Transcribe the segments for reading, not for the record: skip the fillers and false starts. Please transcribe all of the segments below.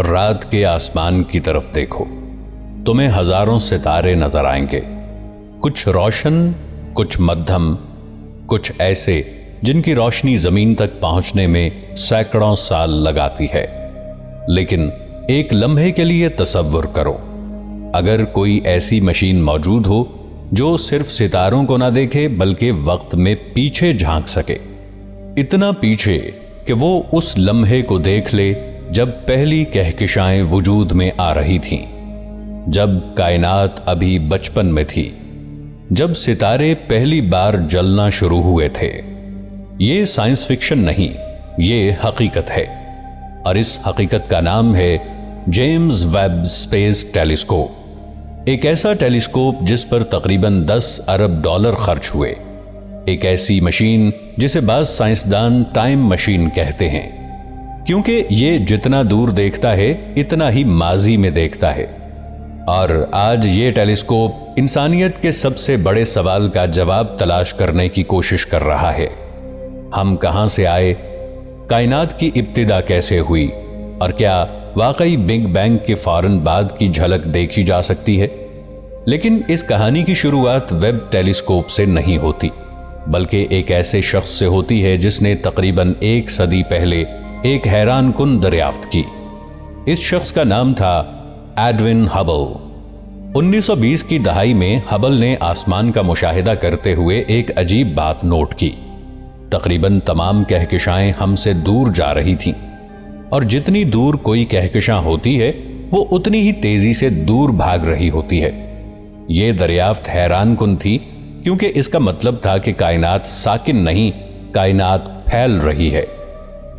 رات کے آسمان کی طرف دیکھو، تمہیں ہزاروں ستارے نظر آئیں گے، کچھ روشن، کچھ مدھم، کچھ ایسے جن کی روشنی زمین تک پہنچنے میں سینکڑوں سال لگاتی ہے۔ لیکن ایک لمحے کے لیے تصور کرو، اگر کوئی ایسی مشین موجود ہو جو صرف ستاروں کو نہ دیکھے بلکہ وقت میں پیچھے جھانک سکے، اتنا پیچھے کہ وہ اس لمحے کو دیکھ لے جب پہلی کہکشائیں وجود میں آ رہی تھیں، جب کائنات ابھی بچپن میں تھی، جب ستارے پہلی بار جلنا شروع ہوئے تھے۔ یہ سائنس فکشن نہیں، یہ حقیقت ہے، اور اس حقیقت کا نام ہے جیمز ویب اسپیس ٹیلیسکوپ، ایک ایسا ٹیلیسکوپ جس پر تقریباً 10 ارب ڈالر خرچ ہوئے، ایک ایسی مشین جسے بعض سائنسدان ٹائم مشین کہتے ہیں، کیونکہ یہ جتنا دور دیکھتا ہے اتنا ہی ماضی میں دیکھتا ہے۔ اور آج یہ ٹیلیسکوپ انسانیت کے سب سے بڑے سوال کا جواب تلاش کرنے کی کوشش کر رہا ہے۔ ہم کہاں سے آئے؟ کائنات کی ابتدا کیسے ہوئی؟ اور کیا واقعی بگ بینگ کے فوراً بعد کی جھلک دیکھی جا سکتی ہے؟ لیکن اس کہانی کی شروعات ویب ٹیلیسکوپ سے نہیں ہوتی، بلکہ ایک ایسے شخص سے ہوتی ہے جس نے تقریباً 1 صدی پہلے ایک حیران کن دریافت کی۔ اس شخص کا نام تھا ایڈون ہبل۔ 1920 کی دہائی میں ہبل نے آسمان کا مشاہدہ کرتے ہوئے ایک عجیب بات نوٹ کی۔ تقریباً تمام کہکشائیں ہم سے دور جا رہی تھیں، اور جتنی دور کوئی کہکشاں ہوتی ہے وہ اتنی ہی تیزی سے دور بھاگ رہی ہوتی ہے۔ یہ دریافت حیران کن تھی، کیونکہ اس کا مطلب تھا کہ کائنات ساکن نہیں، کائنات پھیل رہی ہے،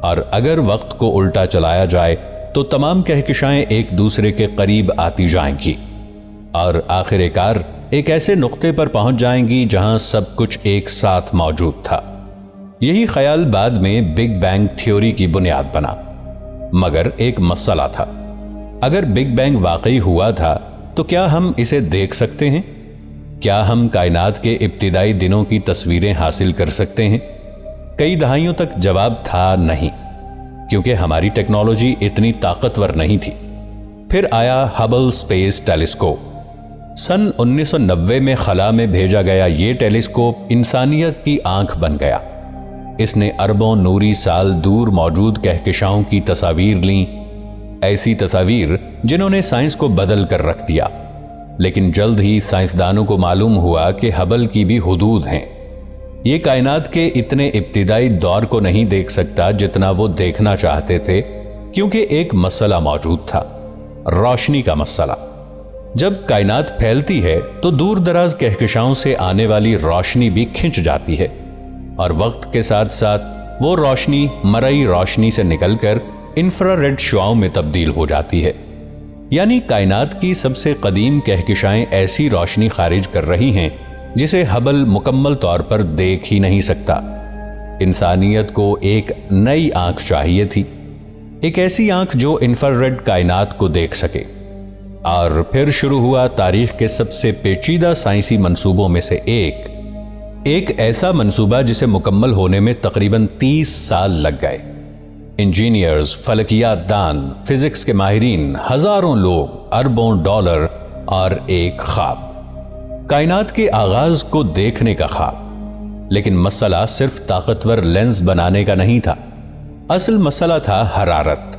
اور اگر وقت کو الٹا چلایا جائے تو تمام کہکشائیں ایک دوسرے کے قریب آتی جائیں گی، اور آخر کار ایک ایسے نقطے پر پہنچ جائیں گی جہاں سب کچھ ایک ساتھ موجود تھا۔ یہی خیال بعد میں بگ بینگ تھیوری کی بنیاد بنا، مگر ایک مسئلہ تھا۔ اگر بگ بینگ واقعی ہوا تھا تو کیا ہم اسے دیکھ سکتے ہیں؟ کیا ہم کائنات کے ابتدائی دنوں کی تصویریں حاصل کر سکتے ہیں؟ کئی دہائیوں تک جواب تھا نہیں، کیونکہ ہماری ٹیکنالوجی اتنی طاقتور نہیں تھی۔ پھر آیا ہبل اسپیس ٹیلیسکوپ۔ سن 1990 میں خلا میں بھیجا گیا یہ ٹیلیسکوپ انسانیت کی آنکھ بن گیا۔ اس نے اربوں نوری سال دور موجود کہکشاؤں کی تصاویر لیں، ایسی تصاویر جنہوں نے سائنس کو بدل کر رکھ دیا۔ لیکن جلد ہی سائنسدانوں کو معلوم ہوا کہ ہبل کی بھی حدود ہیں۔ یہ کائنات کے اتنے ابتدائی دور کو نہیں دیکھ سکتا جتنا وہ دیکھنا چاہتے تھے، کیونکہ ایک مسئلہ موجود تھا، روشنی کا مسئلہ۔ جب کائنات پھیلتی ہے تو دور دراز کہکشاؤں سے آنے والی روشنی بھی کھنچ جاتی ہے، اور وقت کے ساتھ ساتھ وہ روشنی مرئی روشنی سے نکل کر انفراریڈ شعاؤں میں تبدیل ہو جاتی ہے۔ یعنی کائنات کی سب سے قدیم کہکشائیں ایسی روشنی خارج کر رہی ہیں جسے ہبل مکمل طور پر دیکھ ہی نہیں سکتا۔ انسانیت کو ایک نئی آنکھ چاہیے تھی، ایک ایسی آنکھ جو انفراریڈ کائنات کو دیکھ سکے۔ اور پھر شروع ہوا تاریخ کے سب سے پیچیدہ سائنسی منصوبوں میں سے ایک ایسا منصوبہ جسے مکمل ہونے میں تقریباً 30 سال لگ گئے۔ انجینئرز، فلکیات دان، فزکس کے ماہرین، ہزاروں لوگ، اربوں ڈالر، اور ایک خواب، کائنات کے آغاز کو دیکھنے کا خواب۔ لیکن مسئلہ صرف طاقتور لینز بنانے کا نہیں تھا، اصل مسئلہ تھا حرارت،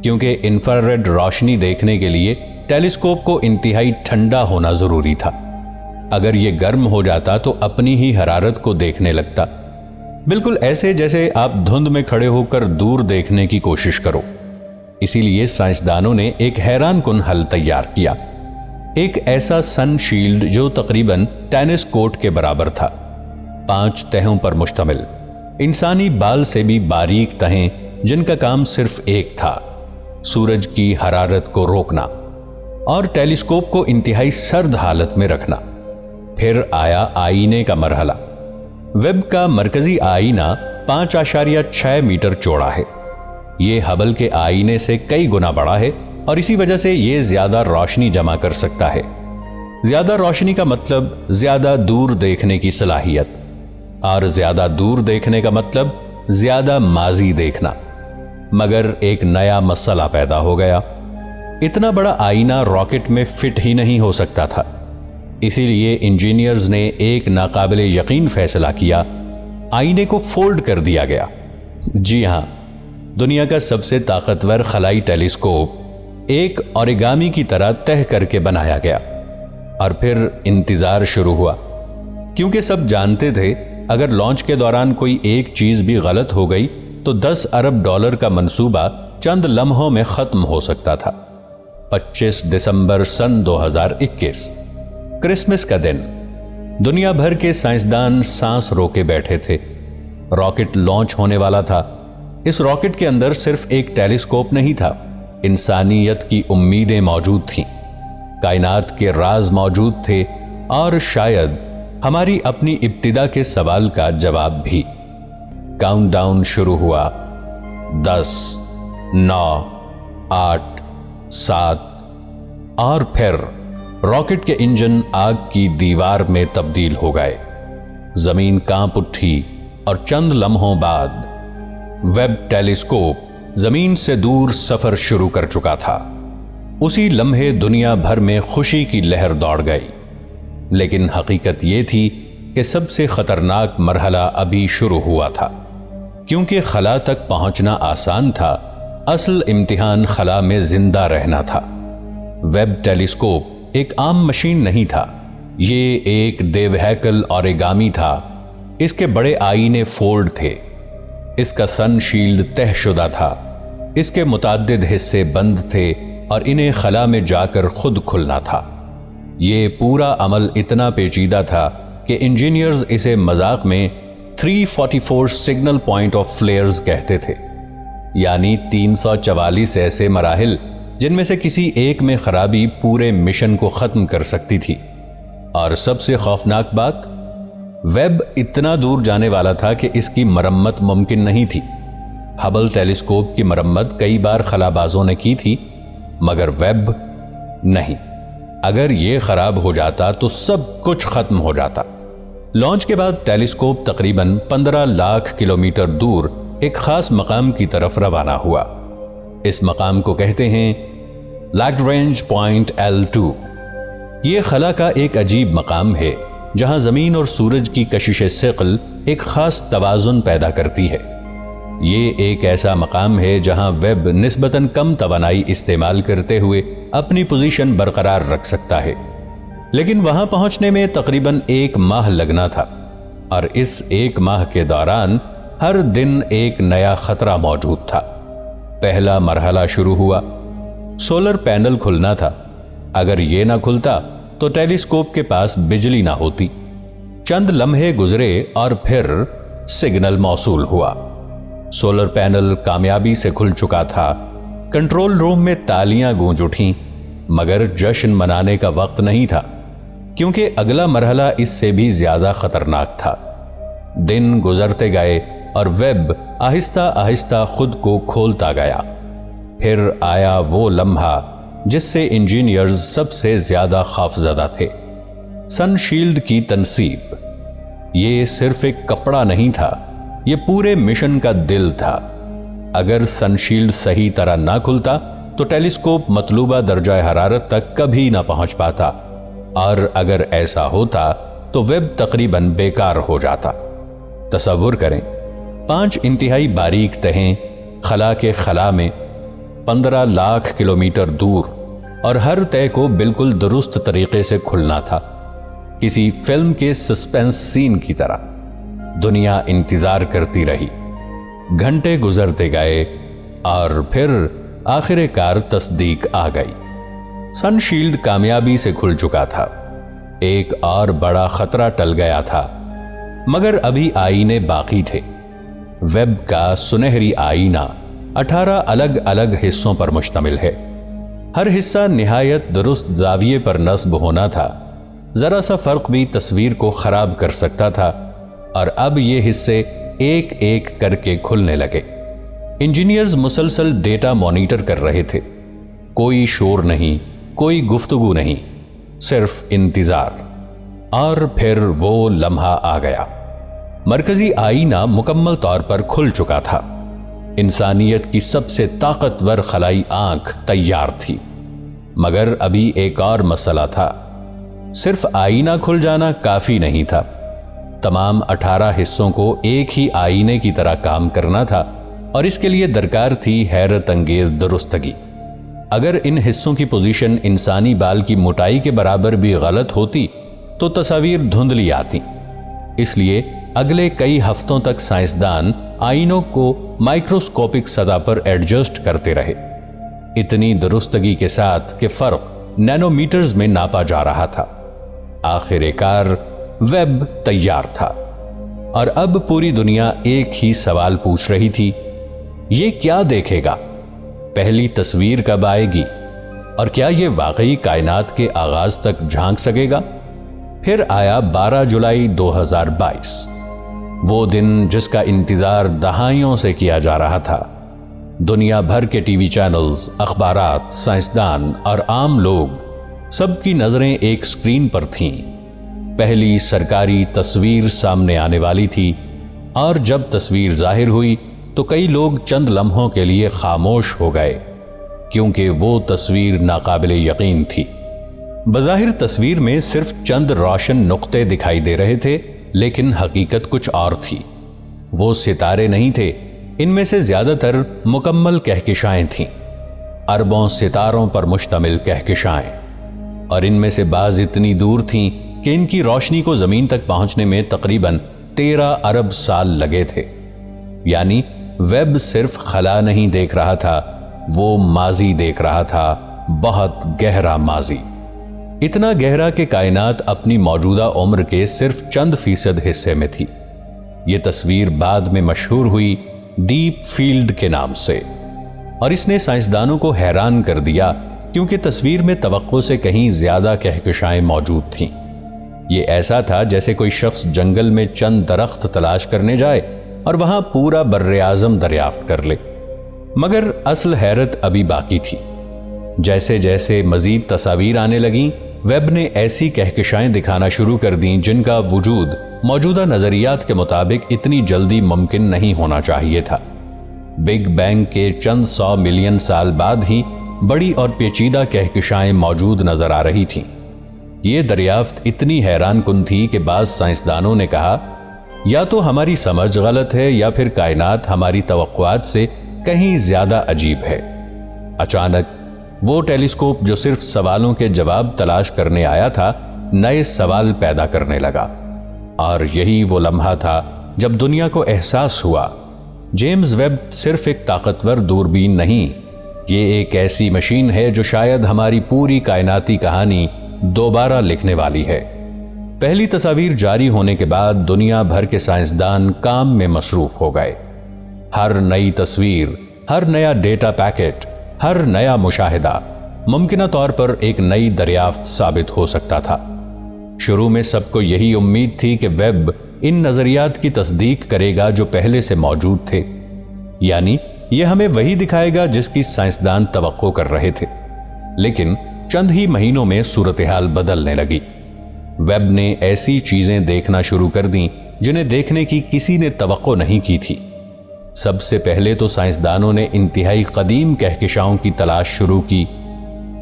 کیونکہ انفراریڈ روشنی دیکھنے کے لیے ٹیلیسکوپ کو انتہائی ٹھنڈا ہونا ضروری تھا۔ اگر یہ گرم ہو جاتا تو اپنی ہی حرارت کو دیکھنے لگتا، بالکل ایسے جیسے آپ دھند میں کھڑے ہو کر دور دیکھنے کی کوشش کرو۔ اسی لیے سائنسدانوں نے ایک حیران کن حل تیار کیا، ایک ایسا سن شیلڈ جو تقریباً ٹینس کورٹ کے برابر تھا، 5 تہوں پر مشتمل، انسانی بال سے بھی باریک تہیں جن کا کام صرف ایک تھا، سورج کی حرارت کو روکنا اور ٹیلیسکوپ کو انتہائی سرد حالت میں رکھنا۔ پھر آیا آئینے کا مرحلہ۔ ویب کا مرکزی آئینہ 5.6 میٹر چوڑا ہے۔ یہ ہبل کے آئینے سے کئی گنا بڑا ہے، اور اسی وجہ سے یہ زیادہ روشنی جمع کر سکتا ہے۔ زیادہ روشنی کا مطلب زیادہ دور دیکھنے کی صلاحیت، اور زیادہ دور دیکھنے کا مطلب زیادہ ماضی دیکھنا۔ مگر ایک نیا مسئلہ پیدا ہو گیا۔ اتنا بڑا آئینہ راکٹ میں فٹ ہی نہیں ہو سکتا تھا، اسی لیے انجینئرز نے ایک ناقابل یقین فیصلہ کیا، آئینے کو فولڈ کر دیا گیا۔ جی ہاں، دنیا کا سب سے طاقتور خلائی ٹیلیسکوپ ایک اوریگامی کی طرح تہہ کر کے بنایا گیا، اور پھر انتظار شروع ہوا، کیونکہ سب جانتے تھے اگر لانچ کے دوران کوئی ایک چیز بھی غلط ہو گئی تو $10 ارب کا منصوبہ چند لمحوں میں ختم ہو سکتا تھا۔ 25 دسمبر سن 2021، کرسمس کا دن، دنیا بھر کے سائنسدان سانس روکے بیٹھے تھے۔ راکٹ لانچ ہونے والا تھا۔ اس راکٹ کے اندر صرف ایک ٹیلیسکوپ نہیں تھا، انسانیت کی امیدیں موجود تھیں، کائنات کے راز موجود تھے، اور شاید ہماری اپنی ابتدا کے سوال کا جواب بھی۔ کاؤنٹ ڈاؤن شروع ہوا۔ 10، 9، 8، 7، اور پھر راکٹ کے انجن آگ کی دیوار میں تبدیل ہو گئے۔ زمین کانپ اٹھی، اور چند لمحوں بعد ویب ٹیلیسکوپ زمین سے دور سفر شروع کر چکا تھا۔ اسی لمحے دنیا بھر میں خوشی کی لہر دوڑ گئی، لیکن حقیقت یہ تھی کہ سب سے خطرناک مرحلہ ابھی شروع ہوا تھا۔ کیونکہ خلا تک پہنچنا آسان تھا، اصل امتحان خلا میں زندہ رہنا تھا۔ ویب ٹیلیسکوپ ایک عام مشین نہیں تھا، یہ ایک دیوہیکل اوریگامی تھا۔ اس کے بڑے آئینے فولڈ تھے، اس کا سن شیلڈ تہہ شدہ تھا، اس کے متعدد حصے بند تھے اور انہیں خلا میں جا کر خود کھلنا تھا۔ یہ پورا عمل اتنا پیچیدہ تھا کہ انجینئرز اسے مذاق میں 344 سگنل پوائنٹ آف فلیئرز کہتے تھے، یعنی 344 ایسے مراحل جن میں سے کسی ایک میں خرابی پورے مشن کو ختم کر سکتی تھی۔ اور سب سے خوفناک بات، ویب اتنا دور جانے والا تھا کہ اس کی مرمت ممکن نہیں تھی۔ ہبل ٹیلیسکوپ کی مرمت کئی بار خلا بازوں نے کی تھی، مگر ویب نہیں۔ اگر یہ خراب ہو جاتا تو سب کچھ ختم ہو جاتا۔ لانچ کے بعد ٹیلیسکوپ تقریباً 15 لاکھ کلومیٹر دور ایک خاص مقام کی طرف روانہ ہوا۔ اس مقام کو کہتے ہیں لیگرینج پوائنٹ L2۔ یہ خلا کا ایک عجیب مقام ہے جہاں زمین اور سورج کی کشش ثقل ایک خاص توازن پیدا کرتی ہے۔ یہ ایک ایسا مقام ہے جہاں ویب نسبتاً کم توانائی استعمال کرتے ہوئے اپنی پوزیشن برقرار رکھ سکتا ہے، لیکن وہاں پہنچنے میں تقریباً 1 ماہ لگنا تھا، اور اس 1 ماہ کے دوران ہر دن ایک نیا خطرہ موجود تھا۔ پہلا مرحلہ شروع ہوا، سولر پینل کھلنا تھا۔ اگر یہ نہ کھلتا تو ٹیلیسکوپ کے پاس بجلی نہ ہوتی۔ چند لمحے گزرے اور پھر سگنل موصول ہوا۔ سولر پینل کامیابی سے کھل چکا تھا۔ کنٹرول روم میں تالیاں گونج اٹھیں، مگر جشن منانے کا وقت نہیں تھا، کیونکہ اگلا مرحلہ اس سے بھی زیادہ خطرناک تھا۔ دن گزرتے گئے اور ویب آہستہ آہستہ خود کو کھولتا گیا۔ پھر آیا وہ لمحہ جس سے انجینئرز سب سے زیادہ خوفزدہ تھے، سن شیلڈ کی تنصیب۔ یہ صرف ایک کپڑا نہیں تھا، یہ پورے مشن کا دل تھا۔ اگر سن شیلڈ صحیح طرح نہ کھلتا تو ٹیلیسکوپ مطلوبہ درجہ حرارت تک کبھی نہ پہنچ پاتا، اور اگر ایسا ہوتا تو ویب تقریباً بیکار ہو جاتا۔ تصور کریں، 5 انتہائی باریک تہیں خلا کے خلا میں، 15 لاکھ کلومیٹر دور، اور ہر تہہ کو بالکل درست طریقے سے کھلنا تھا، کسی فلم کے سسپینس سین کی طرح۔ دنیا انتظار کرتی رہی، گھنٹے گزرتے گئے، اور پھر آخر کار تصدیق آ گئی۔ سن شیلڈ کامیابی سے کھل چکا تھا، ایک اور بڑا خطرہ ٹل گیا تھا، مگر ابھی آئینے باقی تھے۔ ویب کا سنہری آئینہ 18 الگ الگ حصوں پر مشتمل ہے۔ ہر حصہ نہایت درست زاویے پر نصب ہونا تھا، ذرا سا فرق بھی تصویر کو خراب کر سکتا تھا، اور اب یہ حصے ایک ایک کر کے کھلنے لگے۔ انجینئرز مسلسل ڈیٹا مانیٹر کر رہے تھے، کوئی شور نہیں، کوئی گفتگو نہیں، صرف انتظار۔ اور پھر وہ لمحہ آ گیا۔ مرکزی آئینہ مکمل طور پر کھل چکا تھا۔ انسانیت کی سب سے طاقتور خلائی آنکھ تیار تھی، مگر ابھی ایک اور مسئلہ تھا۔ صرف آئینہ کھل جانا کافی نہیں تھا، تمام 18 حصوں کو ایک ہی آئینے کی طرح کام کرنا تھا، اور اس کے لیے درکار تھی حیرت انگیز درستگی۔ اگر ان حصوں کی پوزیشن انسانی بال کی موٹائی کے برابر بھی غلط ہوتی تو تصاویر دھندلی آتی۔ اس لیے اگلے کئی ہفتوں تک سائنسدان آئینوں کو مائکروسکوپک سطح پر ایڈجسٹ کرتے رہے، اتنی درستگی کے ساتھ کہ فرق نینو میٹرز میں ناپا جا رہا تھا۔ آخر کار ویب تیار تھا، اور اب پوری دنیا ایک ہی سوال پوچھ رہی تھی، یہ کیا دیکھے گا؟ پہلی تصویر کب آئے گی؟ اور کیا یہ واقعی کائنات کے آغاز تک جھانک سکے گا؟ پھر آیا 12 جولائی 2022، وہ دن جس کا انتظار دہائیوں سے کیا جا رہا تھا۔ دنیا بھر کے ٹی وی چینلز، اخبارات، سائنسدان اور عام لوگ، سب کی نظریں ایک سکرین پر تھیں۔ پہلی سرکاری تصویر سامنے آنے والی تھی، اور جب تصویر ظاہر ہوئی تو کئی لوگ چند لمحوں کے لیے خاموش ہو گئے، کیونکہ وہ تصویر ناقابل یقین تھی۔ بظاہر تصویر میں صرف چند روشن نقطے دکھائی دے رہے تھے، لیکن حقیقت کچھ اور تھی۔ وہ ستارے نہیں تھے، ان میں سے زیادہ تر مکمل کہکشائیں تھیں، اربوں ستاروں پر مشتمل کہکشائیں، اور ان میں سے بعض اتنی دور تھیں کہ ان کی روشنی کو زمین تک پہنچنے میں تقریباً 13 ارب سال لگے تھے۔ یعنی ویب صرف خلا نہیں دیکھ رہا تھا، وہ ماضی دیکھ رہا تھا، بہت گہرا ماضی، اتنا گہرا کہ کائنات اپنی موجودہ عمر کے صرف چند فیصد حصے میں تھی۔ یہ تصویر بعد میں مشہور ہوئی ڈیپ فیلڈ کے نام سے، اور اس نے سائنسدانوں کو حیران کر دیا، کیونکہ تصویر میں توقع سے کہیں زیادہ کہکشائیں موجود تھیں۔ یہ ایسا تھا جیسے کوئی شخص جنگل میں چند درخت تلاش کرنے جائے اور وہاں پورا بر اعظم دریافت کر لے۔ مگر اصل حیرت ابھی باقی تھی۔ جیسے جیسے مزید تصاویر آنے لگیں، ویب نے ایسی کہکشائیں دکھانا شروع کر دیں جن کا وجود موجودہ نظریات کے مطابق اتنی جلدی ممکن نہیں ہونا چاہیے تھا۔ بگ بینگ کے چند 100 ملین سال بعد ہی بڑی اور پیچیدہ کہکشائیں موجود نظر آ رہی تھیں۔ یہ دریافت اتنی حیران کن تھی کہ بعض سائنسدانوں نے کہا، یا تو ہماری سمجھ غلط ہے یا پھر کائنات ہماری توقعات سے کہیں زیادہ عجیب ہے۔ اچانک وہ ٹیلیسکوپ جو صرف سوالوں کے جواب تلاش کرنے آیا تھا، نئے سوال پیدا کرنے لگا، اور یہی وہ لمحہ تھا جب دنیا کو احساس ہوا، جیمز ویب صرف ایک طاقتور دوربین نہیں، یہ ایک ایسی مشین ہے جو شاید ہماری پوری کائناتی کہانی دوبارہ لکھنے والی ہے۔ پہلی تصاویر جاری ہونے کے بعد دنیا بھر کے سائنسدان کام میں مصروف ہو گئے۔ ہر نئی تصویر، ہر نیا ڈیٹا پیکٹ، ہر نیا مشاہدہ ممکنہ طور پر ایک نئی دریافت ثابت ہو سکتا تھا۔ شروع میں سب کو یہی امید تھی کہ ویب ان نظریات کی تصدیق کرے گا جو پہلے سے موجود تھے، یعنی یہ ہمیں وہی دکھائے گا جس کی سائنسدان توقع کر رہے تھے۔ لیکن چند ہی مہینوں میں صورتحال بدلنے لگی۔ ویب نے ایسی چیزیں دیکھنا شروع کر دیں جنہیں دیکھنے کی کسی نے توقع نہیں کی تھی۔ سب سے پہلے تو سائنسدانوں نے انتہائی قدیم کہکشاؤں کی تلاش شروع کی۔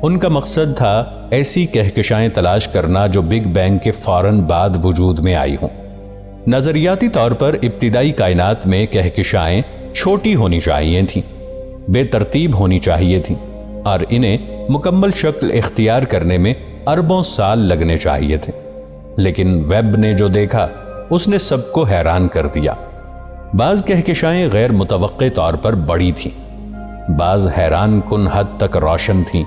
ان کا مقصد تھا ایسی کہکشائیں تلاش کرنا جو بگ بینگ کے فوراً بعد وجود میں آئی ہوں۔ نظریاتی طور پر ابتدائی کائنات میں کہکشائیں چھوٹی ہونی چاہیے تھیں، بے ترتیب ہونی چاہیے تھیں، اور انہیں مکمل شکل اختیار کرنے میں اربوں سال لگنے چاہیے تھے۔ لیکن ویب نے جو دیکھا اس نے سب کو حیران کر دیا۔ بعض کہکشائیں غیر متوقع طور پر بڑی تھیں، بعض حیران کن حد تک روشن تھیں،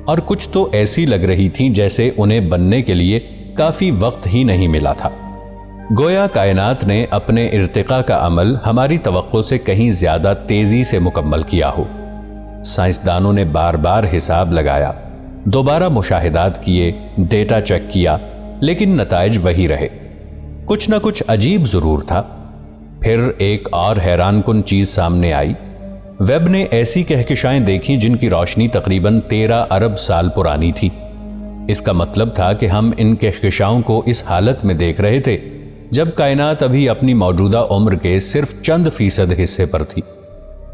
اور کچھ تو ایسی لگ رہی تھیں جیسے انہیں بننے کے لیے کافی وقت ہی نہیں ملا تھا۔ گویا کائنات نے اپنے ارتقاء کا عمل ہماری توقع سے کہیں زیادہ تیزی سے مکمل کیا ہو۔ سائنسدانوں نے بار بار حساب لگایا، دوبارہ مشاہدات کیے، ڈیٹا چیک کیا، لیکن نتائج وہی رہے۔ کچھ نہ کچھ عجیب ضرور تھا۔ پھر ایک اور حیران کن چیز سامنے آئی۔ ویب نے ایسی کہکشائیں دیکھیں جن کی روشنی تقریباً 13 ارب سال پرانی تھی۔ اس کا مطلب تھا کہ ہم ان کہکشاؤں کو اس حالت میں دیکھ رہے تھے جب کائنات ابھی اپنی موجودہ عمر کے صرف چند فیصد حصے پر تھی۔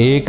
1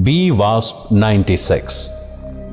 BWASP 96।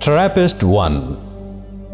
TRAPPIST-1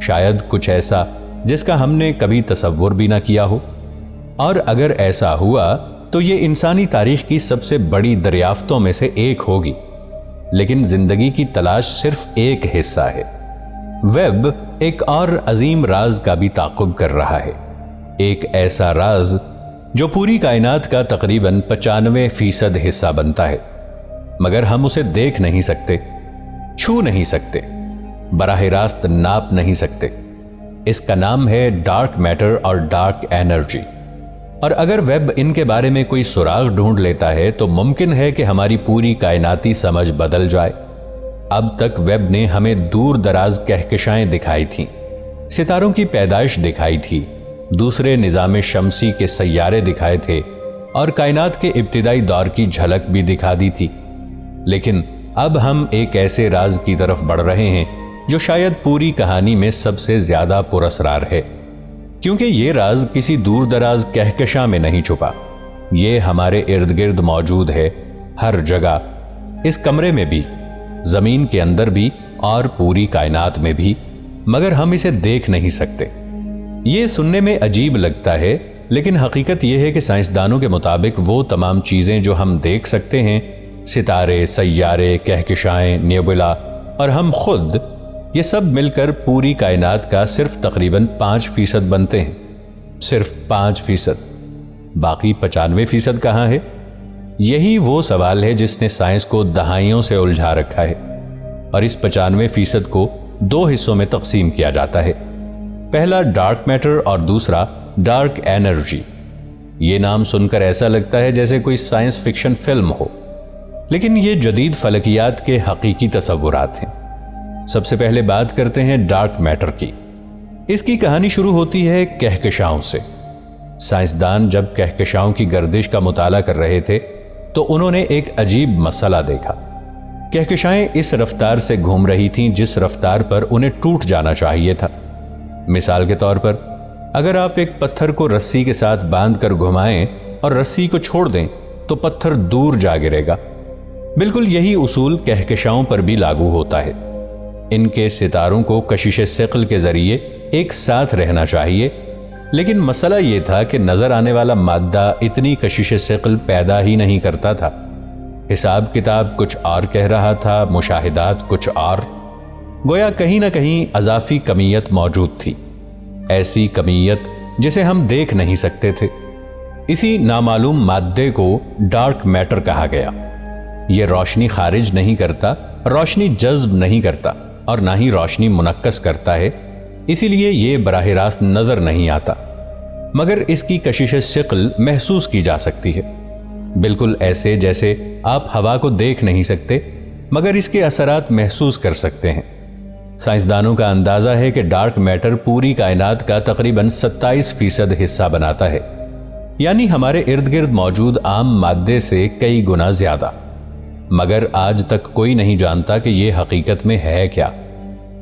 شاید کچھ ایسا جس کا ہم نے کبھی تصور بھی نہ کیا ہو۔ اور اگر ایسا ہوا تو یہ انسانی تاریخ کی سب سے بڑی دریافتوں میں سے ایک ہوگی۔ لیکن زندگی کی تلاش صرف ایک حصہ ہے۔ ویب ایک اور عظیم راز کا بھی تعاقب کر رہا ہے، ایک ایسا راز جو پوری کائنات کا تقریباً 95% حصہ بنتا ہے، مگر ہم اسے دیکھ نہیں سکتے، چھو نہیں سکتے، براہ راست ناپ نہیں سکتے۔ اس کا نام ہے ڈارک میٹر اور ڈارک انرجی۔ اور اگر ویب ان کے بارے میں کوئی سراغ ڈھونڈ لیتا ہے تو ممکن ہے کہ ہماری پوری کائناتی سمجھ بدل جائے۔ اب تک ویب نے ہمیں دور دراز کہکشائیں دکھائی تھیں، ستاروں کی پیدائش دکھائی تھی، دوسرے نظام شمسی کے سیارے دکھائے تھے اور کائنات کے ابتدائی دور کی جھلک بھی دکھا دی تھی۔ لیکن اب ہم ایک ایسے راز کی طرف بڑھ رہے ہیں جو شاید پوری کہانی میں سب سے زیادہ پراسرار ہے، کیونکہ یہ راز کسی دور دراز کہکشاں میں نہیں چھپا، یہ ہمارے ارد گرد موجود ہے، ہر جگہ، اس کمرے میں بھی، زمین کے اندر بھی اور پوری کائنات میں بھی، مگر ہم اسے دیکھ نہیں سکتے۔ یہ سننے میں عجیب لگتا ہے، لیکن حقیقت یہ ہے کہ سائنسدانوں کے مطابق وہ تمام چیزیں جو ہم دیکھ سکتے ہیں، ستارے، سیارے، کہکشائیں، نیبولا اور ہم خود، یہ سب مل کر پوری کائنات کا صرف تقریباً 5% بنتے ہیں، صرف 5%۔ باقی 95% کہاں ہے؟ یہی وہ سوال ہے جس نے سائنس کو دہائیوں سے الجھا رکھا ہے، اور اس 95% کو 2 حصوں میں تقسیم کیا جاتا ہے، پہلا ڈارک میٹر اور دوسرا ڈارک انرجی۔ یہ نام سن کر ایسا لگتا ہے جیسے کوئی سائنس فکشن فلم ہو، لیکن یہ جدید فلکیات کے حقیقی تصورات ہیں۔ سب سے پہلے بات کرتے ہیں ڈارک میٹر کی۔ اس کی کہانی شروع ہوتی ہے کہکشاؤں سے۔ سائنسدان جب کہکشاؤں کی گردش کا مطالعہ کر رہے تھے تو انہوں نے ایک عجیب مسئلہ دیکھا۔ کہکشائیں اس رفتار سے گھوم رہی تھیں جس رفتار پر انہیں ٹوٹ جانا چاہیے تھا۔ مثال کے طور پر، اگر آپ ایک پتھر کو رسی کے ساتھ باندھ کر گھمائیں اور رسی کو چھوڑ دیں تو پتھر دور جا گرے گا۔ بالکل یہی اصول کہکشاؤں پر بھی لاگو ہوتا ہے۔ ان کے ستاروں کو کشش ثقل کے ذریعے ایک ساتھ رہنا چاہیے، لیکن مسئلہ یہ تھا کہ نظر آنے والا مادہ اتنی کشش ثقل پیدا ہی نہیں کرتا تھا۔ حساب کتاب کچھ اور کہہ رہا تھا، مشاہدات کچھ اور، گویا کہیں نہ کہیں اضافی کمیت موجود تھی، ایسی کمیت جسے ہم دیکھ نہیں سکتے تھے۔ اسی نامعلوم مادے کو ڈارک میٹر کہا گیا۔ یہ روشنی خارج نہیں کرتا، روشنی جذب نہیں کرتا اور نہ ہی روشنی منعکس کرتا ہے، اسی لیے یہ براہ راست نظر نہیں آتا، مگر اس کی کشش ثقل محسوس کی جا سکتی ہے، بالکل ایسے جیسے آپ ہوا کو دیکھ نہیں سکتے مگر اس کے اثرات محسوس کر سکتے ہیں۔ سائنسدانوں کا اندازہ ہے کہ ڈارک میٹر پوری کائنات کا تقریباً 27% حصہ بناتا ہے، یعنی ہمارے ارد گرد موجود عام مادے سے کئی گنا زیادہ، مگر آج تک کوئی نہیں جانتا کہ یہ حقیقت میں ہے کیا۔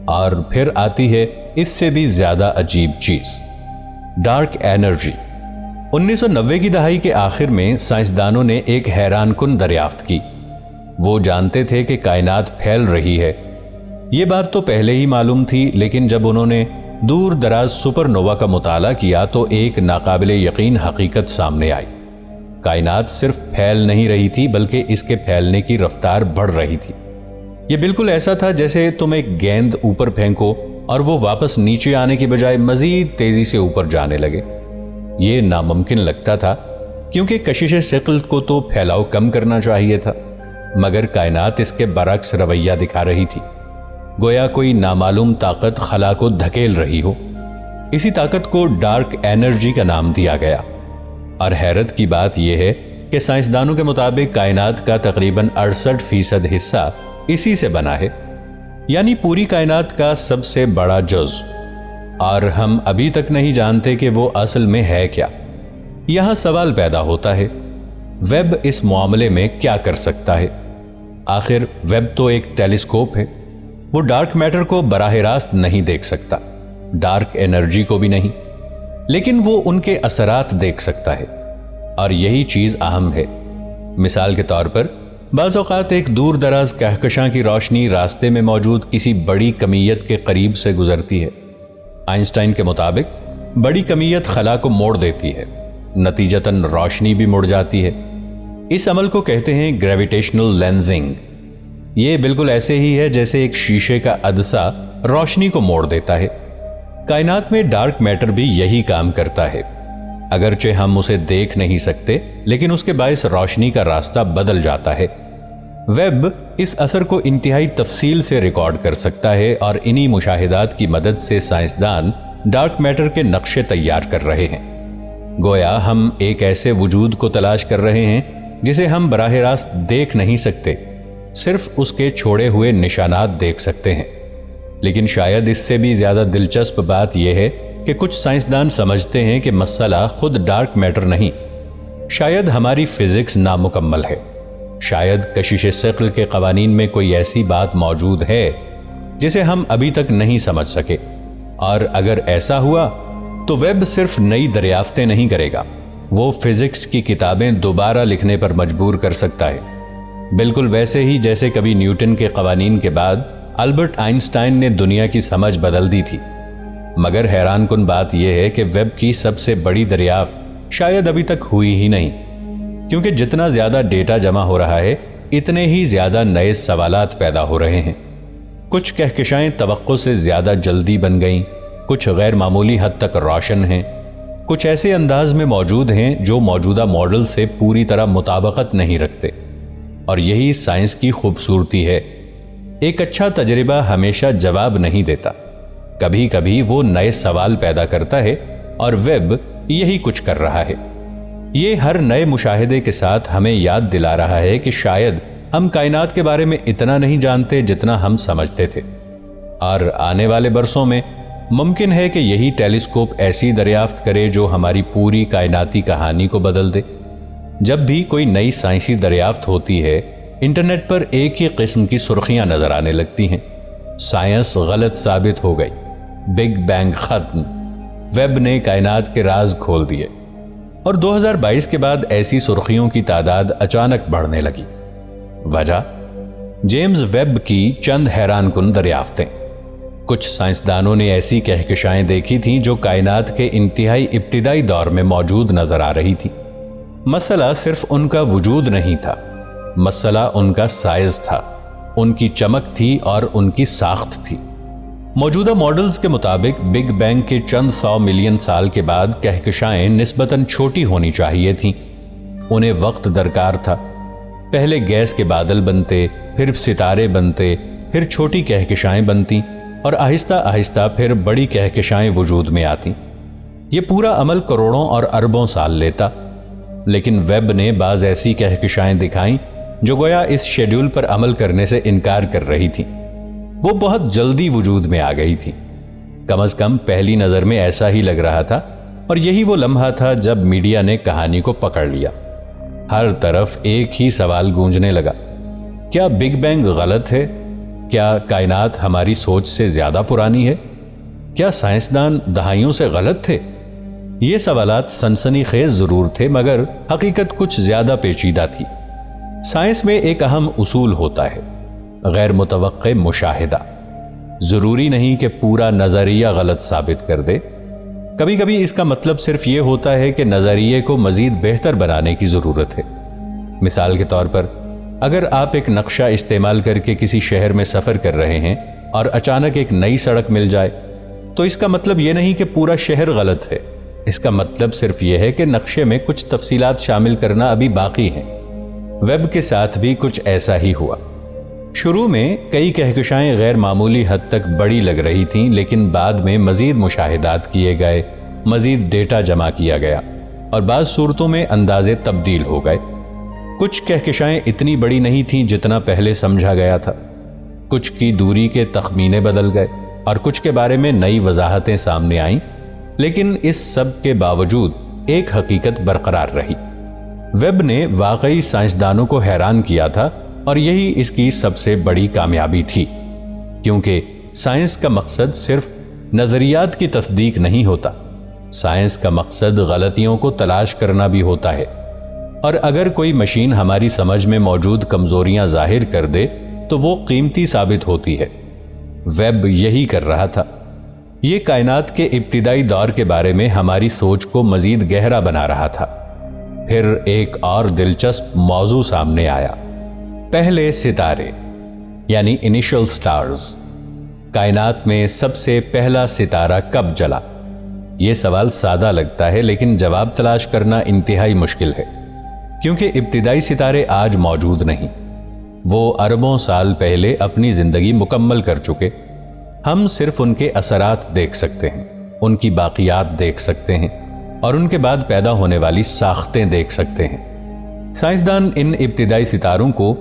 اور پھر آتی ہے اس سے بھی زیادہ عجیب چیز، ڈارک انرجی۔ 1990 کی دہائی کے آخر میں سائنسدانوں نے ایک حیران کن دریافت کی۔ وہ جانتے تھے کہ کائنات پھیل رہی ہے، یہ بات تو پہلے ہی معلوم تھی، لیکن جب انہوں نے دور دراز سپر نووا کا مطالعہ کیا تو ایک ناقابل یقین حقیقت سامنے آئی۔ کائنات صرف پھیل نہیں رہی تھی بلکہ اس کے پھیلنے کی رفتار بڑھ رہی تھی۔ یہ بالکل ایسا تھا جیسے تم ایک گیند اوپر پھینکو اور وہ واپس نیچے آنے کی بجائے مزید تیزی سے اوپر جانے لگے۔ یہ ناممکن لگتا تھا کیونکہ کشش ثقل کو تو پھیلاؤ کم کرنا چاہیے تھا، مگر کائنات اس کے برعکس رویہ دکھا رہی تھی، گویا کوئی نامعلوم طاقت خلا کو دھکیل رہی ہو۔ اسی طاقت کو ڈارک انرجی کا نام دیا گیا، اور حیرت کی بات یہ ہے کہ سائنسدانوں کے مطابق کائنات کا تقریباً 68% حصہ اسی سے بنا ہے، یعنی پوری کائنات کا سب سے بڑا جزو، اور ہم ابھی تک نہیں جانتے کہ وہ اصل میں ہے کیا۔ یہاں سوال پیدا ہوتا ہے، ویب اس معاملے میں کیا کر سکتا ہے؟ آخر ویب تو ایک ٹیلیسکوپ ہے، وہ ڈارک میٹر کو براہ راست نہیں دیکھ سکتا، ڈارک انرجی کو بھی نہیں، لیکن وہ ان کے اثرات دیکھ سکتا ہے، اور یہی چیز اہم ہے۔ مثال کے طور پر بعض اوقات ایک دور دراز کہکشاں کی روشنی راستے میں موجود کسی بڑی کمیت کے قریب سے گزرتی ہے۔ آئنسٹائن کے مطابق بڑی کمیت خلا کو موڑ دیتی ہے، نتیجتاً روشنی بھی مڑ جاتی ہے۔ اس عمل کو کہتے ہیں گریویٹیشنل لینزنگ۔ یہ بالکل ایسے ہی ہے جیسے ایک شیشے کا عدسہ روشنی کو موڑ دیتا ہے۔ کائنات میں ڈارک میٹر بھی یہی کام کرتا ہے، اگرچہ ہم اسے دیکھ نہیں سکتے لیکن اس کے باعث روشنی کا راستہ بدل جاتا ہے۔ ویب اس اثر کو انتہائی تفصیل سے ریکارڈ کر سکتا ہے اور انہی مشاہدات کی مدد سے سائنسدان ڈارک میٹر کے نقشے تیار کر رہے ہیں۔ گویا ہم ایک ایسے وجود کو تلاش کر رہے ہیں جسے ہم براہ راست دیکھ نہیں سکتے، صرف اس کے چھوڑے ہوئے نشانات دیکھ سکتے ہیں۔ لیکن شاید اس سے بھی زیادہ دلچسپ بات یہ ہے کہ کچھ سائنسدان سمجھتے ہیں کہ مسئلہ خود ڈارک میٹر نہیں، شاید ہماری فزکس نامکمل ہے، شاید کشش ثقل کے قوانین میں کوئی ایسی بات موجود ہے جسے ہم ابھی تک نہیں سمجھ سکے، اور اگر ایسا ہوا تو ویب صرف نئی دریافتیں نہیں کرے گا، وہ فزکس کی کتابیں دوبارہ لکھنے پر مجبور کر سکتا ہے، بالکل ویسے ہی جیسے کبھی نیوٹن کے قوانین کے بعد البرٹ آئنسٹائن نے دنیا کی سمجھ بدل دی تھی۔ مگر حیران کن بات یہ ہے کہ ویب کی سب سے بڑی دریافت شاید ابھی تک ہوئی ہی نہیں، کیونکہ جتنا زیادہ ڈیٹا جمع ہو رہا ہے اتنے ہی زیادہ نئے سوالات پیدا ہو رہے ہیں۔ کچھ کہکشائیں توقع سے زیادہ جلدی بن گئیں، کچھ غیر معمولی حد تک روشن ہیں، کچھ ایسے انداز میں موجود ہیں جو موجودہ ماڈل سے پوری طرح مطابقت نہیں رکھتے، اور یہی سائنس کی خوبصورتی ہے۔ ایک اچھا تجربہ ہمیشہ جواب نہیں دیتا، کبھی کبھی وہ نئے سوال پیدا کرتا ہے، اور ویب یہی کچھ کر رہا ہے۔ یہ ہر نئے مشاہدے کے ساتھ ہمیں یاد دلا رہا ہے کہ شاید ہم کائنات کے بارے میں اتنا نہیں جانتے جتنا ہم سمجھتے تھے، اور آنے والے برسوں میں ممکن ہے کہ یہی ٹیلیسکوپ ایسی دریافت کرے جو ہماری پوری کائناتی کہانی کو بدل دے۔ جب بھی کوئی نئی سائنسی دریافت ہوتی ہے، انٹرنیٹ پر ایک ہی قسم کی سرخیاں نظر آنے لگتی ہیں: سائنس غلط ثابت ہو گئی، بگ بینگ ختم، ویب نے کائنات کے راز کھول دیے۔ اور 2022 کے بعد ایسی سرخیوں کی تعداد اچانک بڑھنے لگی۔ وجہ جیمز ویب کی چند حیران کن دریافتیں۔ کچھ سائنسدانوں نے ایسی کہکشائیں دیکھی تھیں جو کائنات کے انتہائی ابتدائی دور میں موجود نظر آ رہی تھی۔ مسئلہ صرف ان کا وجود نہیں تھا، مسئلہ ان کا سائز تھا، ان کی چمک تھی اور ان کی ساخت تھی۔ موجودہ ماڈلز کے مطابق بگ بینگ کے چند 100 ملین سال کے بعد کہکشائیں نسبتاً چھوٹی ہونی چاہیے تھیں۔ انہیں وقت درکار تھا، پہلے گیس کے بادل بنتے، پھر ستارے بنتے، پھر چھوٹی کہکشائیں بنتی، اور آہستہ آہستہ پھر بڑی کہکشائیں وجود میں آتی۔ یہ پورا عمل کروڑوں اور اربوں سال لیتا، لیکن ویب نے بعض ایسی کہکشائیں دکھائیں جو گویا اس شیڈول پر عمل کرنے سے انکار کر رہی تھی۔ وہ بہت جلدی وجود میں آ گئی تھی، کم از کم پہلی نظر میں ایسا ہی لگ رہا تھا، اور یہی وہ لمحہ تھا جب میڈیا نے کہانی کو پکڑ لیا۔ ہر طرف ایک ہی سوال گونجنے لگا: کیا بگ بینگ غلط ہے؟ کیا کائنات ہماری سوچ سے زیادہ پرانی ہے؟ کیا سائنسدان دہائیوں سے غلط تھے؟ یہ سوالات سنسنی خیز ضرور تھے، مگر حقیقت کچھ زیادہ پیچیدہ تھی۔ سائنس میں ایک اہم اصول ہوتا ہے: غیر متوقع مشاہدہ۔ ضروری نہیں کہ پورا نظریہ غلط ثابت کر دے، کبھی کبھی اس کا مطلب صرف یہ ہوتا ہے کہ نظریے کو مزید بہتر بنانے کی ضرورت ہے۔ مثال کے طور پر، اگر آپ ایک نقشہ استعمال کر کے کسی شہر میں سفر کر رہے ہیں اور اچانک ایک نئی سڑک مل جائے، تو اس کا مطلب یہ نہیں کہ پورا شہر غلط ہے، اس کا مطلب صرف یہ ہے کہ نقشے میں کچھ تفصیلات شامل کرنا ابھی باقی ہیں۔ ویب کے ساتھ بھی کچھ ایسا ہی ہوا۔ شروع میں کئی کہکشائیں غیر معمولی حد تک بڑی لگ رہی تھیں، لیکن بعد میں مزید مشاہدات کیے گئے، مزید ڈیٹا جمع کیا گیا، اور بعض صورتوں میں اندازے تبدیل ہو گئے۔ کچھ کہکشائیں اتنی بڑی نہیں تھیں جتنا پہلے سمجھا گیا تھا، کچھ کی دوری کے تخمینے بدل گئے، اور کچھ کے بارے میں نئی وضاحتیں سامنے آئیں، لیکن اس سب کے باوجود ایک حقیقت برقرار رہی۔ ویب نے واقعی سائنسدانوں کو حیران کیا تھا، اور یہی اس کی سب سے بڑی کامیابی تھی، کیونکہ سائنس کا مقصد صرف نظریات کی تصدیق نہیں ہوتا، سائنس کا مقصد غلطیوں کو تلاش کرنا بھی ہوتا ہے۔ اور اگر کوئی مشین ہماری سمجھ میں موجود کمزوریاں ظاہر کر دے تو وہ قیمتی ثابت ہوتی ہے۔ ویب یہی کر رہا تھا۔ یہ کائنات کے ابتدائی دور کے بارے میں ہماری سوچ کو مزید گہرا بنا رہا تھا۔ پھر ایک اور دلچسپ موضوع سامنے آیا، پہلے ستارے یعنی انیشل سٹارز۔ کائنات میں سب سے پہلا ستارہ کب جلا؟ یہ سوال سادہ لگتا ہے لیکن جواب تلاش کرنا انتہائی مشکل ہے، کیونکہ ابتدائی ستارے آج موجود نہیں۔ وہ اربوں سال پہلے اپنی زندگی مکمل کر چکے۔ ہم صرف ان کے اثرات دیکھ سکتے ہیں، ان کی باقیات دیکھ سکتے ہیں اور ان کے بعد پیدا ہونے والی ساختیں دیکھ سکتے ہیں۔ سائنسدان ان ابتدائی ستاروں کو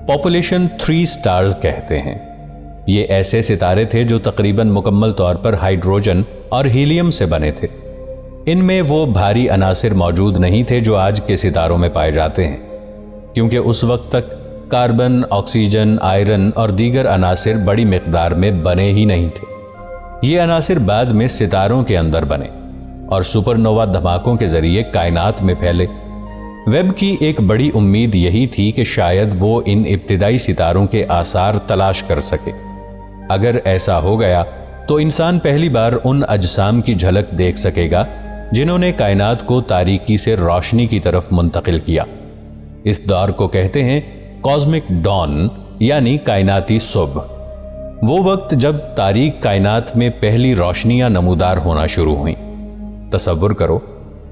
پاپولیشن 3 سٹارز کہتے ہیں۔ یہ ایسے ستارے تھے جو تقریباً مکمل طور پر ہائیڈروجن اور ہیلیم سے بنے تھے۔ ان میں وہ بھاری عناصر موجود نہیں تھے جو آج کے ستاروں میں پائے جاتے ہیں، کیونکہ اس وقت تک کاربن، آکسیجن، آئرن اور دیگر عناصر بڑی مقدار میں بنے ہی نہیں تھے۔ یہ عناصر بعد میں ستاروں کے اندر بنے اور سپر نووا دھماکوں کے ذریعے کائنات میں پھیلے۔ ویب کی ایک بڑی امید یہی تھی کہ شاید وہ ان ابتدائی ستاروں کے آثار تلاش کر سکے۔ اگر ایسا ہو گیا تو انسان پہلی بار ان اجسام کی جھلک دیکھ سکے گا جنہوں نے کائنات کو تاریکی سے روشنی کی طرف منتقل کیا۔ اس دور کو کہتے ہیں کاسمک ڈان یعنی کائناتی صبح۔ وہ وقت جب تاریک کائنات میں پہلی روشنیاں نمودار ہونا شروع ہوئیں۔ تصور کرو،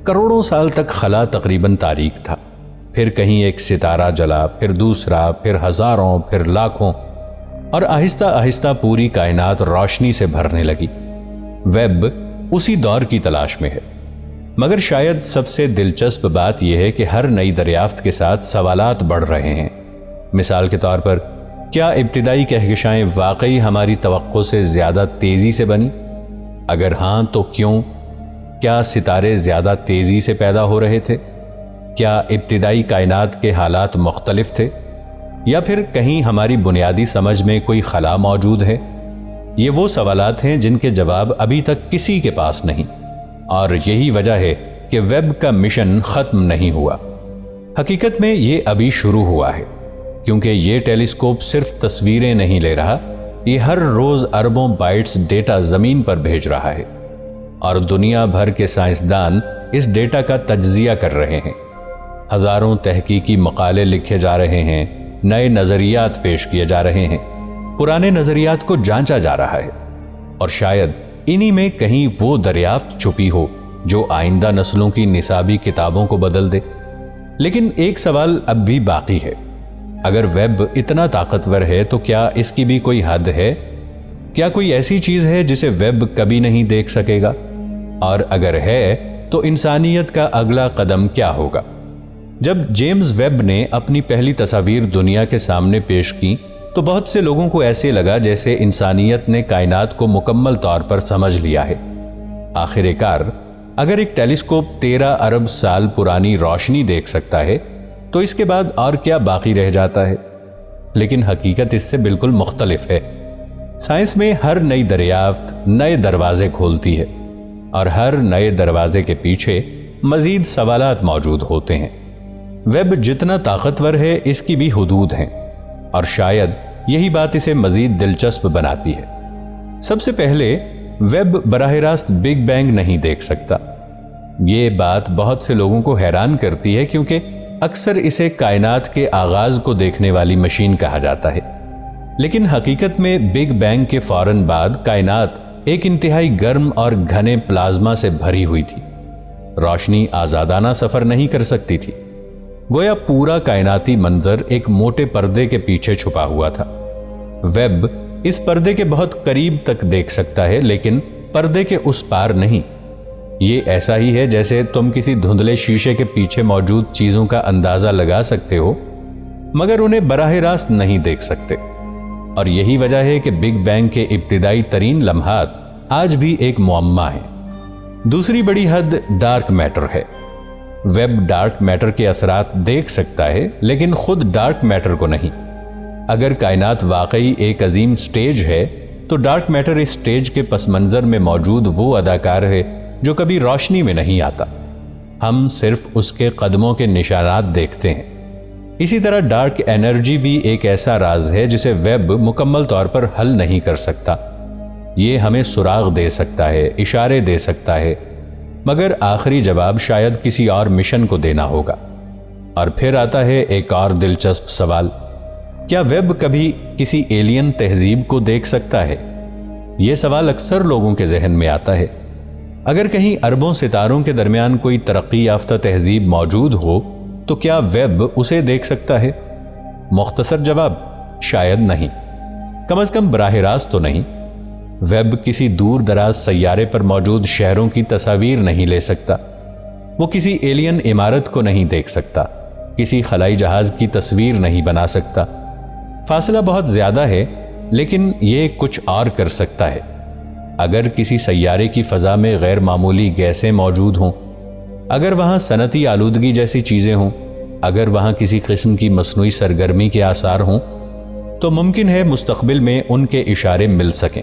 کروڑوں سال تک خلا تقریباً تاریک تھا، پھر کہیں ایک ستارہ جلا، پھر دوسرا، پھر ہزاروں، پھر لاکھوں، اور آہستہ آہستہ پوری کائنات روشنی سے بھرنے لگی۔ ویب اسی دور کی تلاش میں ہے، مگر شاید سب سے دلچسپ بات یہ ہے کہ ہر نئی دریافت کے ساتھ سوالات بڑھ رہے ہیں۔ مثال کے طور پر، کیا ابتدائی کہکشائیں واقعی ہماری توقع سے زیادہ تیزی سے بنی؟ اگر ہاں تو کیوں؟ کیا ستارے زیادہ تیزی سے پیدا ہو رہے تھے؟ کیا ابتدائی کائنات کے حالات مختلف تھے؟ یا پھر کہیں ہماری بنیادی سمجھ میں کوئی خلا موجود ہے؟ یہ وہ سوالات ہیں جن کے جواب ابھی تک کسی کے پاس نہیں، اور یہی وجہ ہے کہ ویب کا مشن ختم نہیں ہوا۔ حقیقت میں یہ ابھی شروع ہوا ہے، کیونکہ یہ ٹیلیسکوپ صرف تصویریں نہیں لے رہا، یہ ہر روز اربوں بائٹس ڈیٹا زمین پر بھیج رہا ہے، اور دنیا بھر کے سائنسدان اس ڈیٹا کا تجزیہ کر رہے ہیں۔ ہزاروں تحقیقی مقالے لکھے جا رہے ہیں، نئے نظریات پیش کیے جا رہے ہیں، پرانے نظریات کو جانچا جا رہا ہے، اور شاید انہی میں کہیں وہ دریافت چھپی ہو جو آئندہ نسلوں کی نصابی کتابوں کو بدل دے۔ لیکن ایک سوال اب بھی باقی ہے، اگر ویب اتنا طاقتور ہے تو کیا اس کی بھی کوئی حد ہے؟ کیا کوئی ایسی چیز ہے جسے ویب کبھی نہیں دیکھ سکے گا؟ اور اگر ہے تو انسانیت کا اگلا قدم کیا ہوگا؟ جب جیمز ویب نے اپنی پہلی تصاویر دنیا کے سامنے پیش کی تو بہت سے لوگوں کو ایسے لگا جیسے انسانیت نے کائنات کو مکمل طور پر سمجھ لیا ہے۔ آخر کار، اگر ایک ٹیلیسکوپ 13 ارب سال پرانی روشنی دیکھ سکتا ہے تو اس کے بعد اور کیا باقی رہ جاتا ہے؟ لیکن حقیقت اس سے بالکل مختلف ہے۔ سائنس میں ہر نئی دریافت نئے دروازے کھولتی ہے، اور ہر نئے دروازے کے پیچھے مزید سوالات موجود ہوتے ہیں۔ ویب جتنا طاقتور ہے اس کی بھی حدود ہیں، اور شاید یہی بات اسے مزید دلچسپ بناتی ہے۔ سب سے پہلے، ویب براہ راست بگ بینگ نہیں دیکھ سکتا۔ یہ بات بہت سے لوگوں کو حیران کرتی ہے کیونکہ اکثر اسے کائنات کے آغاز کو دیکھنے والی مشین کہا جاتا ہے، لیکن حقیقت میں بگ بینگ کے فوراً بعد کائنات ایک انتہائی گرم اور گھنے پلازما سے بھری ہوئی تھی۔ روشنی آزادانہ سفر نہیں کر سکتی تھی، گویا پورا کائناتی منظر ایک موٹے پردے کے پیچھے چھپا ہوا تھا۔ ویب اس پردے کے بہت قریب تک دیکھ سکتا ہے، لیکن پردے کے اس پار نہیں۔ یہ ایسا ہی ہے جیسے تم کسی دھندلے شیشے کے پیچھے موجود چیزوں کا اندازہ لگا سکتے ہو، مگر انہیں براہ راست نہیں دیکھ سکتے۔ اور یہی وجہ ہے کہ بگ بینگ کے ابتدائی ترین لمحات آج بھی ایک معمہ ہیں۔ دوسری بڑی حد ڈارک میٹر ہے۔ ویب ڈارک میٹر کے اثرات دیکھ سکتا ہے، لیکن خود ڈارک میٹر کو نہیں۔ اگر کائنات واقعی ایک عظیم سٹیج ہے تو ڈارک میٹر اس سٹیج کے پس منظر میں موجود وہ اداکار ہے جو کبھی روشنی میں نہیں آتا۔ ہم صرف اس کے قدموں کے نشانات دیکھتے ہیں۔ اسی طرح ڈارک انرجی بھی ایک ایسا راز ہے جسے ویب مکمل طور پر حل نہیں کر سکتا۔ یہ ہمیں سراغ دے سکتا ہے، اشارے دے سکتا ہے، مگر آخری جواب شاید کسی اور مشن کو دینا ہوگا۔ اور پھر آتا ہے ایک اور دلچسپ سوال، کیا ویب کبھی کسی ایلین تہذیب کو دیکھ سکتا ہے؟ یہ سوال اکثر لوگوں کے ذہن میں آتا ہے۔ اگر کہیں اربوں ستاروں کے درمیان کوئی ترقی یافتہ تہذیب موجود ہو تو کیا ویب اسے دیکھ سکتا ہے؟ مختصر جواب، شاید نہیں، کم از کم براہ راست تو نہیں۔ ویب کسی دور دراز سیارے پر موجود شہروں کی تصاویر نہیں لے سکتا، وہ کسی ایلین عمارت کو نہیں دیکھ سکتا، کسی خلائی جہاز کی تصویر نہیں بنا سکتا۔ فاصلہ بہت زیادہ ہے، لیکن یہ کچھ اور کر سکتا ہے۔ اگر کسی سیارے کی فضا میں غیر معمولی گیسیں موجود ہوں، اگر وہاں صنعتی آلودگی جیسی چیزیں ہوں، اگر وہاں کسی قسم کی مصنوعی سرگرمی کے آثار ہوں، تو ممکن ہے مستقبل میں ان کے اشارے مل سکیں۔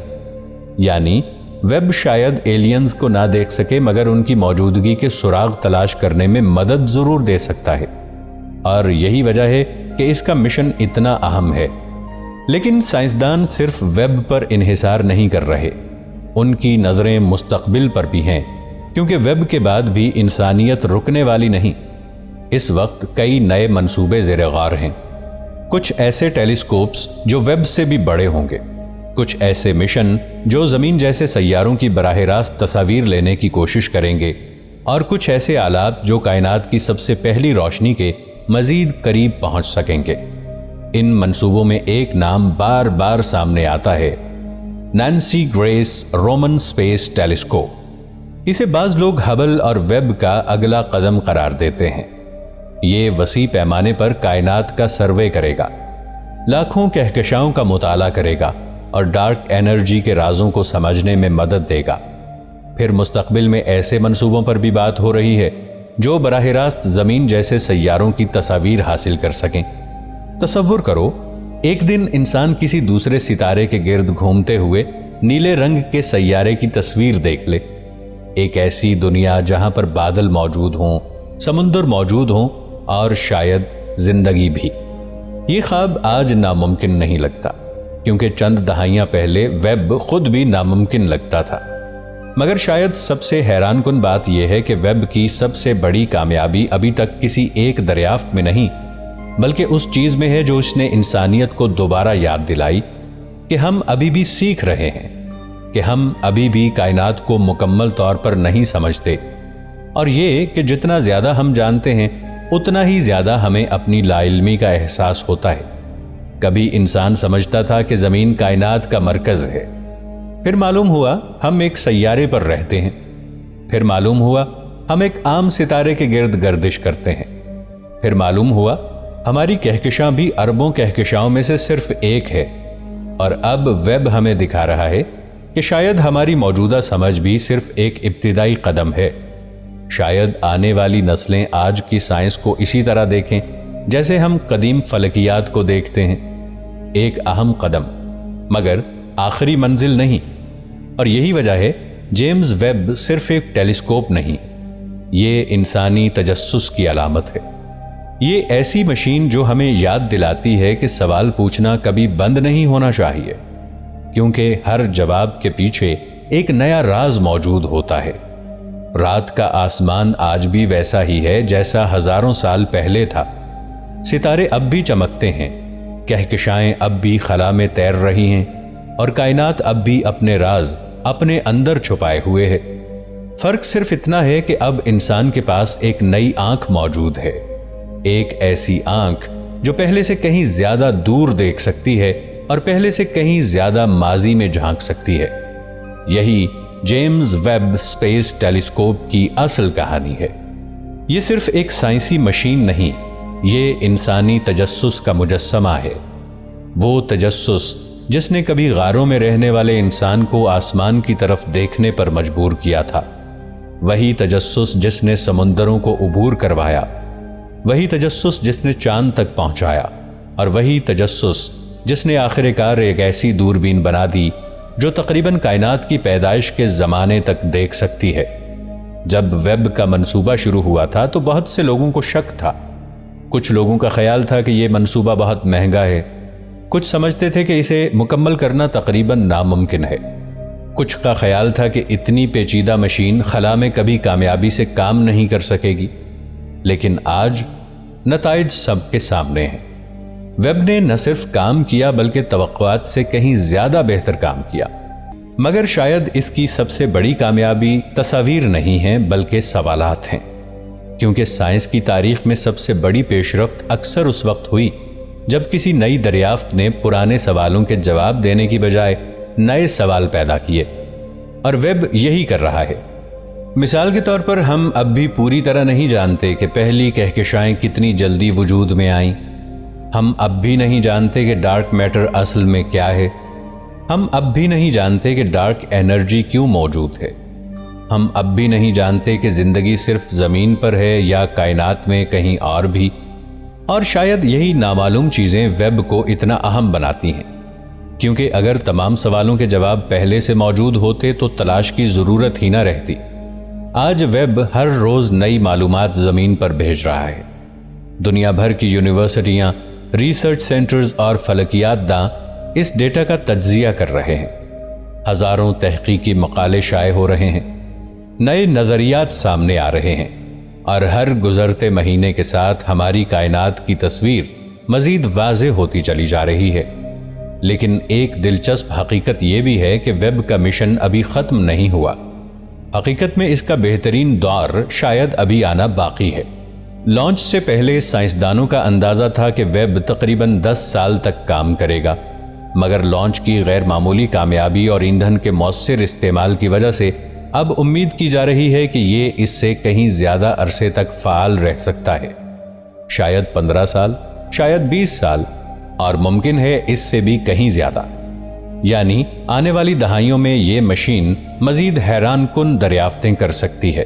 یعنی ویب شاید ایلینز کو نہ دیکھ سکے، مگر ان کی موجودگی کے سراغ تلاش کرنے میں مدد ضرور دے سکتا ہے، اور یہی وجہ ہے کہ اس کا مشن اتنا اہم ہے۔ لیکن سائنسدان صرف ویب پر انحصار نہیں کر رہے، ان کی نظریں مستقبل پر بھی ہیں، کیونکہ ویب کے بعد بھی انسانیت رکنے والی نہیں۔ اس وقت کئی نئے منصوبے زیر غور ہیں، کچھ ایسے ٹیلیسکوپس جو ویب سے بھی بڑے ہوں گے، کچھ ایسے مشن جو زمین جیسے سیاروں کی براہ راست تصاویر لینے کی کوشش کریں گے، اور کچھ ایسے آلات جو کائنات کی سب سے پہلی روشنی کے مزید قریب پہنچ سکیں گے۔ ان منصوبوں میں ایک نام بار بار سامنے آتا ہے، Nancy Grace Roman space telescope. اسے بعض لوگ ہبل اور ویب کا اگلا قدم قرار دیتے ہیں۔ یہ وسیع پیمانے پر کائنات کا سروے کرے گا، لاکھوں کہکشاؤں کا مطالعہ کرے گا اور ڈارک انرجی کے رازوں کو سمجھنے میں مدد دے گا۔ پھر مستقبل میں ایسے منصوبوں پر بھی بات ہو رہی ہے جو براہ راست زمین جیسے سیاروں کی تصاویر حاصل کر سکیں۔ تصور کرو، ایک دن انسان کسی دوسرے ستارے کے گرد گھومتے ہوئے نیلے رنگ کے سیارے کی تصویر دیکھ لے، ایک ایسی دنیا جہاں پر بادل موجود ہوں، سمندر موجود ہوں اور شاید زندگی بھی۔ یہ خواب آج ناممکن نہیں لگتا، کیونکہ چند دہائیاں پہلے ویب خود بھی ناممکن لگتا تھا۔ مگر شاید سب سے حیران کن بات یہ ہے کہ ویب کی سب سے بڑی کامیابی ابھی تک کسی ایک دریافت میں نہیں، بلکہ اس چیز میں ہے جو اس نے انسانیت کو دوبارہ یاد دلائی کہ ہم ابھی بھی سیکھ رہے ہیں، کہ ہم ابھی بھی کائنات کو مکمل طور پر نہیں سمجھتے، اور یہ کہ جتنا زیادہ ہم جانتے ہیں اتنا ہی زیادہ ہمیں اپنی لا علمی کا احساس ہوتا ہے۔ کبھی انسان سمجھتا تھا کہ زمین کائنات کا مرکز ہے، پھر معلوم ہوا ہم ایک سیارے پر رہتے ہیں، پھر معلوم ہوا ہم ایک عام ستارے کے گرد گردش کرتے ہیں، پھر معلوم ہوا ہماری کہکشاں بھی اربوں کہکشاؤں میں سے صرف ایک ہے، اور اب ویب ہمیں دکھا رہا ہے کہ شاید ہماری موجودہ سمجھ بھی صرف ایک ابتدائی قدم ہے۔ شاید آنے والی نسلیں آج کی سائنس کو اسی طرح دیکھیں جیسے ہم قدیم فلکیات کو دیکھتے ہیں، ایک اہم قدم مگر آخری منزل نہیں۔ اور یہی وجہ ہے جیمز ویب صرف ایک ٹیلیسکوپ نہیں، یہ انسانی تجسس کی علامت ہے۔ یہ ایسی مشین جو ہمیں یاد دلاتی ہے کہ سوال پوچھنا کبھی بند نہیں ہونا چاہیے، کیونکہ ہر جواب کے پیچھے ایک نیا راز موجود ہوتا ہے۔ رات کا آسمان آج بھی ویسا ہی ہے جیسا ہزاروں سال پہلے تھا، ستارے اب بھی چمکتے ہیں، کہکشائیں اب بھی خلا میں تیر رہی ہیں، اور کائنات اب بھی اپنے راز اپنے اندر چھپائے ہوئے ہے۔ فرق صرف اتنا ہے کہ اب انسان کے پاس ایک نئی آنکھ موجود ہے، ایک ایسی آنکھ جو پہلے سے کہیں زیادہ دور دیکھ سکتی ہے اور پہلے سے کہیں زیادہ ماضی میں جھانک سکتی ہے۔ یہی جیمز ویب اسپیس ٹیلیسکوپ کی اصل کہانی ہے۔ یہ صرف ایک سائنسی مشین نہیں، یہ انسانی تجسس کا مجسمہ ہے، وہ تجسس جس نے کبھی غاروں میں رہنے والے انسان کو آسمان کی طرف دیکھنے پر مجبور کیا تھا، وہی تجسس جس نے سمندروں کو عبور کروایا، وہی تجسس جس نے چاند تک پہنچایا، اور وہی تجسس جس نے آخر کار ایک ایسی دوربین بنا دی جو تقریباً کائنات کی پیدائش کے زمانے تک دیکھ سکتی ہے۔ جب ویب کا منصوبہ شروع ہوا تھا تو بہت سے لوگوں کو شک تھا۔ کچھ لوگوں کا خیال تھا کہ یہ منصوبہ بہت مہنگا ہے، کچھ سمجھتے تھے کہ اسے مکمل کرنا تقریباً ناممکن ہے، کچھ کا خیال تھا کہ اتنی پیچیدہ مشین خلا میں کبھی کامیابی سے کام نہیں کر سکے گی۔ لیکن آج نتائج سب کے سامنے ہیں۔ ویب نے نہ صرف کام کیا بلکہ توقعات سے کہیں زیادہ بہتر کام کیا۔ مگر شاید اس کی سب سے بڑی کامیابی تصاویر نہیں ہیں بلکہ سوالات ہیں، کیونکہ سائنس کی تاریخ میں سب سے بڑی پیش رفت اکثر اس وقت ہوئی جب کسی نئی دریافت نے پرانے سوالوں کے جواب دینے کی بجائے نئے سوال پیدا کیے، اور ویب یہی کر رہا ہے۔ مثال کے طور پر ہم اب بھی پوری طرح نہیں جانتے کہ پہلی کہکشائیں کتنی جلدی وجود میں آئیں۔ ہم اب بھی نہیں جانتے کہ ڈارک میٹر اصل میں کیا ہے۔ ہم اب بھی نہیں جانتے کہ ڈارک انرجی کیوں موجود ہے۔ ہم اب بھی نہیں جانتے کہ زندگی صرف زمین پر ہے یا کائنات میں کہیں اور بھی، اور شاید یہی نامعلوم چیزیں ویب کو اتنا اہم بناتی ہیں، کیونکہ اگر تمام سوالوں کے جواب پہلے سے موجود ہوتے تو تلاش کی ضرورت ہی نہ رہتی۔ آج ویب ہر روز نئی معلومات زمین پر بھیج رہا ہے۔ دنیا بھر کی یونیورسٹیاں، ریسرچ سینٹرز اور فلکیات داں اس ڈیٹا کا تجزیہ کر رہے ہیں۔ ہزاروں تحقیقی مقالے شائع ہو رہے ہیں، نئے نظریات سامنے آ رہے ہیں، اور ہر گزرتے مہینے کے ساتھ ہماری کائنات کی تصویر مزید واضح ہوتی چلی جا رہی ہے۔ لیکن ایک دلچسپ حقیقت یہ بھی ہے کہ ویب کا مشن ابھی ختم نہیں ہوا۔ حقیقت میں اس کا بہترین دور شاید ابھی آنا باقی ہے۔ لانچ سے پہلے سائنسدانوں کا اندازہ تھا کہ ویب تقریباً 10 سال تک کام کرے گا، مگر لانچ کی غیر معمولی کامیابی اور ایندھن کے مؤثر استعمال کی وجہ سے اب امید کی جا رہی ہے کہ یہ اس سے کہیں زیادہ عرصے تک فعال رہ سکتا ہے، شاید 15 سال، شاید 20 سال، اور ممکن ہے اس سے بھی کہیں زیادہ۔ یعنی آنے والی دہائیوں میں یہ مشین مزید حیران کن دریافتیں کر سکتی ہے۔